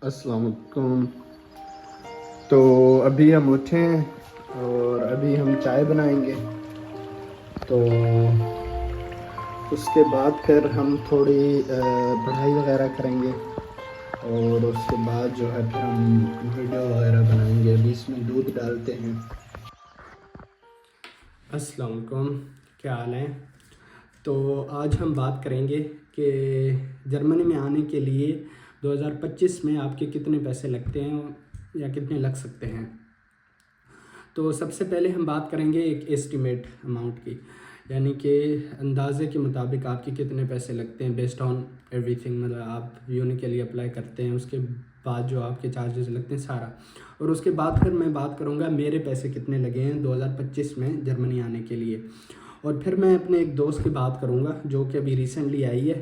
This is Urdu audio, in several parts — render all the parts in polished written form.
السلام علیکم۔ تو ابھی ہم اٹھے ہیں اور ابھی ہم چائے بنائیں گے، تو اس کے بعد پھر ہم تھوڑی پڑھائی وغیرہ کریں گے، اور اس کے بعد جو ہے پھر ہم ویڈیو وغیرہ بنائیں گے۔ ابھی اس میں دودھ ڈالتے ہیں۔ السلام علیکم، کیا حال ہے؟ تو آج ہم بات کریں گے کہ جرمنی میں آنے کے لیے 2025 میں آپ کے کتنے پیسے لگتے ہیں یا کتنے لگ سکتے ہیں۔ تو سب سے پہلے ہم بات کریں گے ایک ایسٹیمیٹ اماؤنٹ کی، یعنی کہ اندازے کے مطابق آپ کے کتنے پیسے لگتے ہیں بیسڈ آن ایوری تھنگ، مطلب آپ یونی کے لیے اپلائی کرتے ہیں، اس کے بعد جو آپ کے چارجز لگتے ہیں سارا، اور اس کے بعد پھر میں بات کروں گا میرے پیسے کتنے لگے ہیں 2025 میں جرمنی آنے کے لیے، اور پھر میں اپنے ایک دوست کی بات کروں گا جو کہ ابھی ریسنٹلی آئی ہے۔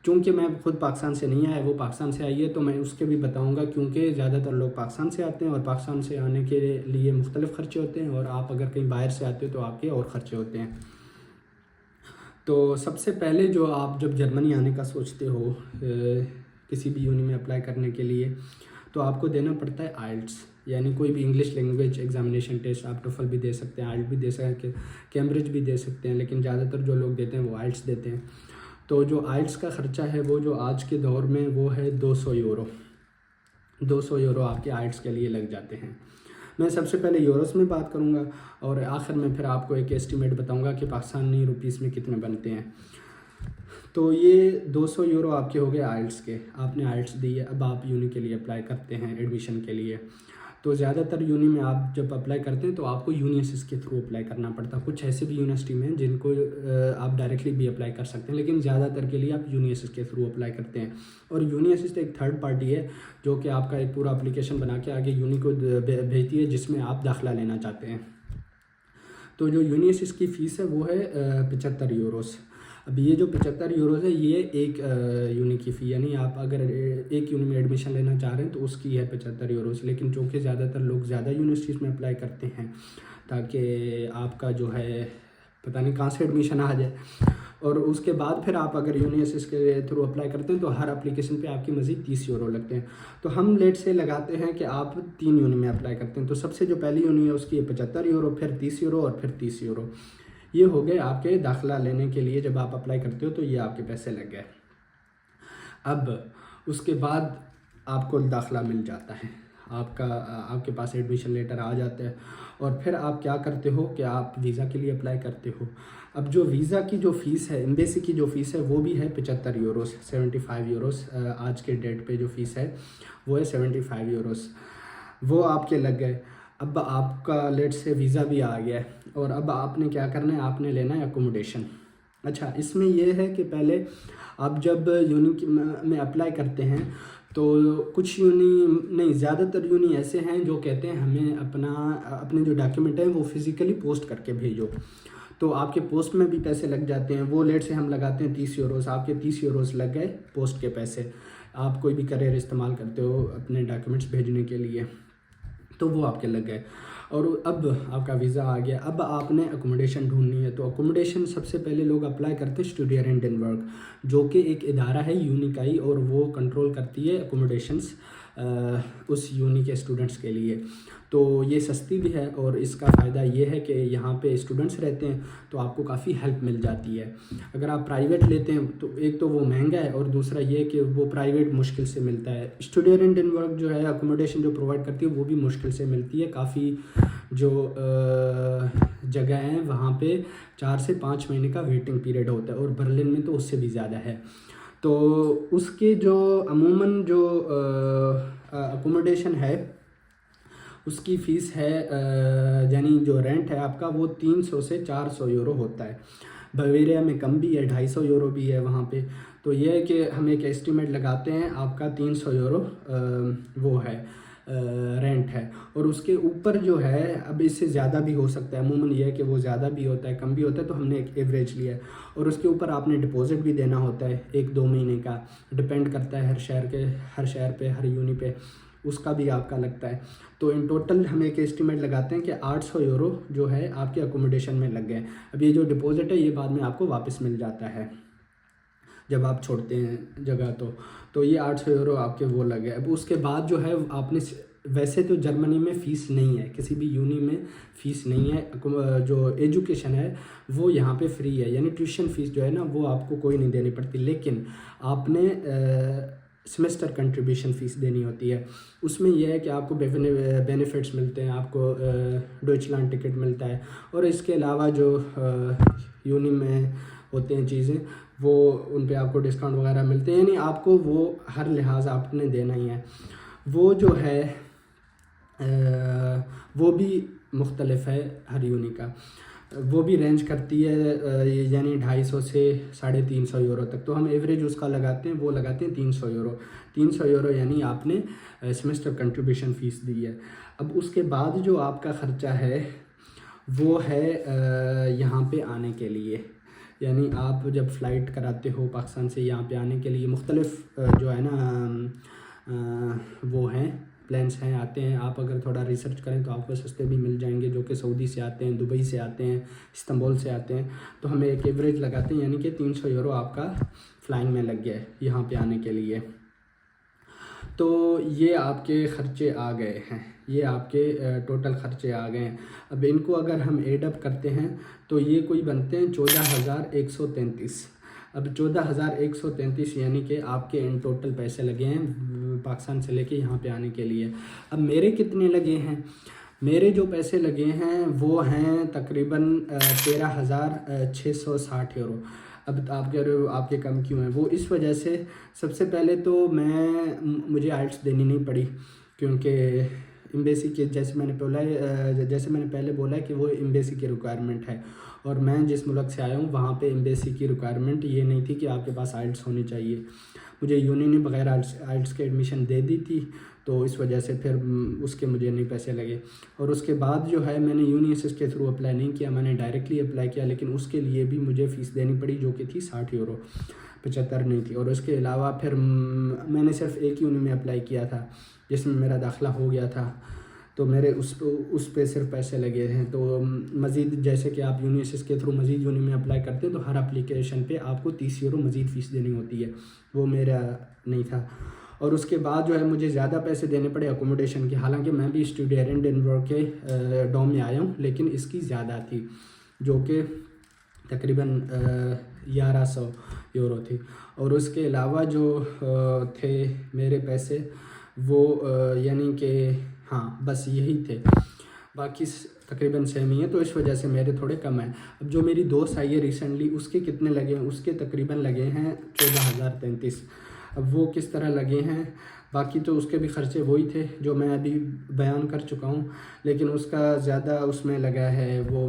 چونکہ میں خود پاکستان سے نہیں آیا، وہ پاکستان سے آئی ہے، تو میں اس کے بھی بتاؤں گا، کیونکہ زیادہ تر لوگ پاکستان سے آتے ہیں اور پاکستان سے آنے کے لیے مختلف خرچے ہوتے ہیں، اور آپ اگر کہیں باہر سے آتے ہو تو آپ کے اور خرچے ہوتے ہیں۔ تو سب سے پہلے جو آپ جب جرمنی آنے کا سوچتے ہو کسی بھی یونی میں اپلائی کرنے کے لیے، تو آپ کو دینا پڑتا ہے آئلٹس، یعنی کوئی بھی انگلش لینگویج ایگزامینیشن ٹیسٹ، آپ ٹوفل بھی دے سکتے ہیں، آئلٹس بھی دے سکتے ہیں، کیمبرج بھی دے سکتے ہیں، لیکن زیادہ تر جو لوگ دیتے ہیں وہ آئلٹس دیتے ہیں۔ تو جو آئلٹس کا خرچہ ہے وہ جو آج کے دور میں وہ ہے 200 یورو، 200 یورو آپ کے آئلٹس کے لیے لگ جاتے ہیں۔ میں سب سے پہلے یوروز میں بات کروں گا، اور آخر میں پھر آپ کو ایک ایسٹیمیٹ بتاؤں گا کہ پاکستانی روپیز میں کتنے بنتے ہیں۔ تو یہ 200 یورو آپ کے ہو گئے آئلٹس کے، آپ نے آئلٹس دی ہے، اب آپ یونی کے لیے اپلائی کرتے ہیں ایڈمیشن کے لیے۔ تو زیادہ تر یونی میں آپ جب اپلائی کرتے ہیں تو آپ کو یونیسس کے تھرو اپلائی کرنا پڑتا ہے۔ کچھ ایسے بھی یونیورسٹی میں ہیں جن کو آپ ڈائریکٹلی بھی اپلائی کر سکتے ہیں، لیکن زیادہ تر کے لیے آپ یونیسس کے تھرو اپلائی کرتے ہیں، اور یونیسس ایک تھرڈ پارٹی ہے جو کہ آپ کا ایک پورا اپلیکیشن بنا کے آگے یونی کو بھیجتی ہے جس میں آپ داخلہ لینا چاہتے ہیں۔ تو جو یونیسس کی فیس ہے وہ ہے 75 یوروز۔ اب یہ جو 75 یوروز ہے یہ ایک یونی کی فی، یعنی آپ اگر ایک یونی میں ایڈمیشن لینا چاہ رہے ہیں تو اس کی ہے 75 یوروز، لیکن چونکہ زیادہ تر لوگ زیادہ یونیورسٹیز میں اپلائی کرتے ہیں تاکہ آپ کا جو ہے پتہ نہیں کہاں سے ایڈمیشن آ جائے، اور اس کے بعد پھر آپ اگر یونیسس کے تھرو اپلائی کرتے ہیں تو ہر اپلیکیشن پہ آپ کی مزید 30 یورو لگتے ہیں۔ تو ہم لیٹ سے لگاتے ہیں کہ آپ 3 یونی میں اپلائی کرتے ہیں، تو سب سے جو پہلی یونی ہے اس کی 75 یورو، پھر 30 یورو اور پھر 30 یورو۔ یہ ہو گئے آپ کے داخلہ لینے کے لیے جب آپ اپلائی کرتے ہو تو یہ آپ کے پیسے لگ گئے۔ اب اس کے بعد آپ کو داخلہ مل جاتا ہے، آپ کے پاس ایڈمیشن لیٹر آ جاتا ہے، اور پھر آپ کیا کرتے ہو کہ آپ ویزا کے لیے اپلائی کرتے ہو۔ اب جو ویزا کی جو فیس ہے، ایمبیسی کی جو فیس ہے وہ بھی ہے 75 یوروز، 75 یوروز آج کے ڈیٹ پہ جو فیس ہے وہ ہے 75 یوروز، وہ آپ کے لگ گئے۔ اب آپ کا لیٹ سے ویزا بھی آ گیا ہے، اور اب آپ نے کیا کرنا ہے، آپ نے لینا ہے اکوموڈیشن۔ اچھا، اس میں یہ ہے کہ پہلے آپ جب یونی میں اپلائی کرتے ہیں تو کچھ یونی نہیں، زیادہ تر یونی ایسے ہیں جو کہتے ہیں ہمیں اپنے جو ڈاکیومنٹ ہیں وہ فزیکلی پوسٹ کر کے بھیجو، تو آپ کے پوسٹ میں بھی پیسے لگ جاتے ہیں، وہ لیٹ سے ہم لگاتے ہیں 30 یوروز، آپ کے 30 یوروز لگ گئے پوسٹ کے پیسے۔ آپ کوئی بھی کریئر استعمال کرتے ہو اپنے ڈاکیومنٹس بھیجنے کے لیے تو وہ آپ کے لگ گئے، اور اب آپ کا ویزا آ گیا۔ اب آپ نے اکوموڈیشن ڈھونڈنی ہے، تو اکوموڈیشن سب سے پہلے لوگ اپلائی کرتے ہیں اسٹوڈنٹ ان ورک، جو کہ ایک ادارہ ہے یونی کا ہی، اور وہ کنٹرول کرتی ہے اکوموڈیشنس اس یونی کے اسٹوڈنٹس کے لیے۔ تو یہ سستی بھی ہے، اور اس کا فائدہ یہ ہے کہ یہاں پہ اسٹوڈنٹس رہتے ہیں تو آپ کو کافی ہیلپ مل جاتی ہے۔ اگر آپ پرائیویٹ لیتے ہیں تو ایک تو وہ مہنگا ہے، اور دوسرا یہ کہ وہ پرائیویٹ مشکل سے ملتا ہے۔ اسٹوڈنٹ ان ورک جو ہے اکوموڈیشن جو پرووائڈ کرتی ہے وہ بھی مشکل سے ملتی ہے، کافی جو جگہ ہیں وہاں پہ 4 سے 5 مہینے کا ویٹنگ پیریڈ ہوتا ہے، اور برلن میں تو اس سے بھی زیادہ ہے۔ تو اس کے جو عموماً جو اکوموڈیشن ہے اس کی فیس ہے یعنی جو رینٹ ہے آپ کا وہ 300 سے 400 یورو ہوتا ہے۔ بویریا میں کم بھی ہے، 250 یورو بھی ہے وہاں پہ۔ تو یہ ہے کہ ہم ایک ایسٹیمیٹ لگاتے ہیں آپ کا 300 یورو وہ ہے رینٹ ہے، اور اس کے اوپر جو ہے اب اس سے زیادہ بھی ہو سکتا ہے، عموماً یہ ہے کہ وہ زیادہ بھی ہوتا ہے کم بھی ہوتا ہے، تو ہم نے ایک ایوریج لیا ہے، اور اس کے اوپر آپ نے ڈپوزٹ بھی دینا ہوتا ہے 1-2 مہینے کا، ڈپینڈ کرتا ہے ہر شہر پہ، ہر یونی پہ، اس کا بھی آپ کا لگتا ہے۔ تو ان ٹوٹل ہم ایک ایسٹیمیٹ لگاتے ہیں کہ 800 یورو جو ہے آپ کے اکوموڈیشن میں لگ گئے۔ اب یہ جو ڈپوزٹ ہے یہ بعد میں آپ کو واپس مل جاتا ہے۔ جب آپ چھوڑتے ہیں جگہ تو یہ 800 یورو آپ کے وہ لگے. اب اس کے بعد جو ہے آپ نے ویسے تو جرمنی میں فیس نہیں ہے, کسی بھی یونی میں فیس نہیں ہے, جو ایجوکیشن ہے وہ یہاں پہ فری ہے, یعنی ٹیوشن فیس جو ہے نا وہ آپ کو کوئی نہیں دینی پڑتی, لیکن آپ نے سیمسٹر کنٹریبیوشن فیس دینی ہوتی ہے. اس میں یہ ہے کہ آپ کو بینیفٹس ملتے ہیں, آپ کو ڈوچلینڈ ٹکٹ ملتا ہے, اور اس کے علاوہ جو یونی میں ہوتے ہیں چیزیں وہ ان پہ آپ کو ڈسکاؤنٹ وغیرہ ملتے ہیں, یعنی آپ کو وہ ہر لحاظ آپ نے دینا ہی ہے. وہ جو ہے وہ بھی مختلف ہے ہر یونی کا, وہ بھی رینج کرتی ہے یعنی 250 سے 350 یورو تک. تو ہم ایوریج اس کا لگاتے ہیں, وہ لگاتے ہیں 300 یورو. 300 یورو یعنی آپ نے سیمسٹر کنٹریبیوشن فیس دی ہے. اب اس کے بعد جو آپ کا خرچہ ہے وہ ہے یہاں پہ آنے کے لیے, یعنی آپ جب فلائٹ کراتے ہو پاکستان سے یہاں پہ آنے کے لیے, مختلف جو ہے نا وہ ہیں پلانس ہیں, آتے ہیں. آپ اگر تھوڑا ریسرچ کریں تو آپ کو سستے بھی مل جائیں گے, جو کہ سعودی سے آتے ہیں, دبئی سے آتے ہیں, استنبول سے آتے ہیں. تو ہمیں ایک ایوریج لگاتے ہیں, یعنی کہ 300 یورو آپ کا فلائنگ میں لگ گیا ہے یہاں پہ آنے کے لیے. تو یہ آپ کے خرچے آ گئے ہیں, یہ آپ کے ٹوٹل خرچے آ گئے ہیں. اب ان کو اگر ہم ایڈ اپ کرتے ہیں تو یہ کوئی بنتے ہیں 14,133. اب 14,133 یعنی کہ آپ کے ان ٹوٹل پیسے لگے ہیں پاکستان سے لے کے یہاں پہ آنے کے لیے. اب میرے کتنے لگے ہیں؟ میرے جو پیسے لگے ہیں وہ ہیں تقریباً 13,660 یورو. اب آپ کہہ رہے ہو آپ کے کم کیوں ہیں؟ وہ اس وجہ سے, سب سے پہلے تو مجھے آئلٹس دینی نہیں پڑی, کیونکہ ایمبیسی کے جیسے میں نے پہلے بولا کہ وہ ایمبیسی کی ریکوائرمنٹ ہے, اور میں جس ملک سے آیا ہوں وہاں پہ ایمبیسی کی ریکوائرمنٹ یہ نہیں تھی کہ آپ کے پاس آئلٹس ہونی چاہیے. مجھے یونی نے بغیر آئلٹس کے ایڈمیشن دے دی تھی, تو اس وجہ سے پھر اس کے مجھے نہیں پیسے لگے. اور اس کے بعد جو ہے میں نے یونیسس کے تھرو اپلائی نہیں کیا, میں نے ڈائریکٹلی اپلائی کیا, لیکن اس کے لیے بھی مجھے فیس دینی پڑی جو کہ تھی 60 یورو, 75 نہیں تھی. اور اس کے علاوہ پھر میں نے صرف ایک یونی میں اپلائی کیا تھا جس میں میرا داخلہ ہو گیا تھا, تو میرے اس پہ صرف پیسے لگے ہیں. تو مزید جیسے کہ آپ یونیسس کے تھرو مزید یونی میں اپلائی کرتے ہیں تو ہر اپلیکیشن پہ آپ کو 30 یورو مزید فیس دینی ہوتی ہے, وہ میرا نہیں تھا. اور اس کے بعد جو ہے مجھے زیادہ پیسے دینے پڑے اکوموڈیشن کے, حالانکہ میں بھی اسٹوڈنٹ ڈنور کے ڈوم میں آیا ہوں, لیکن اس کی زیادہ تھی جو کہ تقریباً 1100 یورو تھی. اور اس کے علاوہ جو تھے میرے پیسے وہ یعنی کہ ہاں بس یہی تھے, باقی تقریباً سیم ہی ہے, تو اس وجہ سے میرے تھوڑے کم ہیں. اب جو میری دوست آئی ہے ریسنٹلی, اس کے کتنے لگے ہیں؟ اس کے تقریباً لگے ہیں 14,033. اب وہ کس طرح لگے ہیں؟ باقی تو اس کے بھی خرچے وہی تھے جو میں ابھی بیان کر چکا ہوں, لیکن اس کا زیادہ اس میں لگا ہے, وہ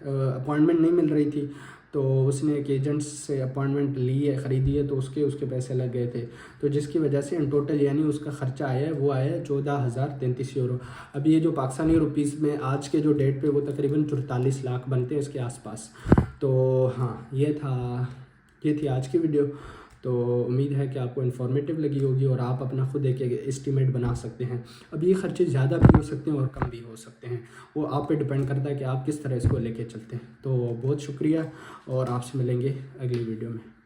اپوائنٹمنٹ نہیں مل رہی تھی تو اس نے ایک ایجنٹ سے اپوائنٹمنٹ لی ہے, خریدی ہے, تو اس کے پیسے لگ گئے تھے, تو جس کی وجہ سے ان ٹوٹل یعنی اس کا خرچہ آیا ہے وہ آیا ہے 14,033 یورو. اب یہ جو پاکستانی روپیز میں آج کے جو ڈیٹ پہ وہ تقریباً 44 لاکھ بنتے ہیں اس کے آس پاس. تو ہاں یہ تھی آج کی ویڈیو. تو امید ہے کہ آپ کو انفارمیٹیو لگی ہوگی اور آپ اپنا خود ایک اسٹیمیٹ بنا سکتے ہیں. اب یہ خرچے زیادہ بھی ہو سکتے ہیں اور کم بھی ہو سکتے ہیں, وہ آپ پہ ڈپینڈ کرتا ہے کہ آپ کس طرح اس کو لے کے چلتے ہیں. تو بہت شکریہ, اور آپ سے ملیں گے اگلی ویڈیو میں.